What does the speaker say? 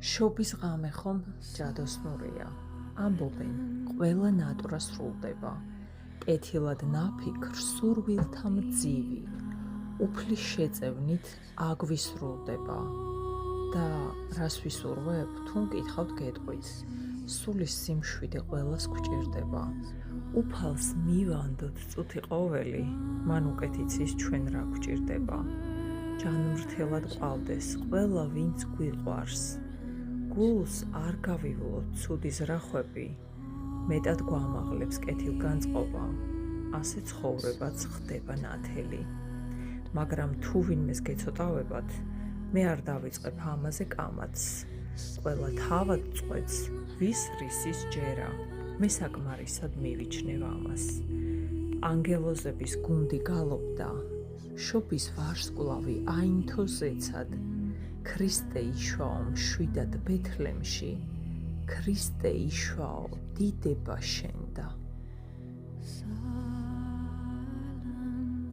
შობის ღამე ხომ ჯადოსნურია, ამბობენ, ყველა ნატურა სრულდება, კეთილად ნაფიქ სურვილთა მძივი, უფლის შეწევნით აგვისრულდება და რას ვისურვებ, თუ მკითხავთ გეტყვით, სულის სიმშვიდე ყველას გვჭირდება, უფალს მივანდოთ წუთი ყოველი, მან უკეთ იცის ჩვენ რა გვჭირდება, ჯანმრთელად ყავდეს ყველა ვინც გვიყვარს, გულს არ გავივლოთ ცუდი ზრახვები, მეტად გვამაღლებს კეთილგანწყობა, ასე ცხოვრებაც ხდება ნათელი. მაგრამ თუ ვინმეს გეცოტავებათ, მე არ დავიწყებ ამაზე კამათს. ყველა თავად წყვეტს, ვის რისის ჯერა, მე საკმარისად მივიჩნევ ამას. ანგელოზების გუნდი გალობდა, შობის ვარსკვლავი აინთო ზეცად, ქრისტე იშვაო მშვიდად ბეთლემში, ქრისტე იშვაო დიდება შენდა.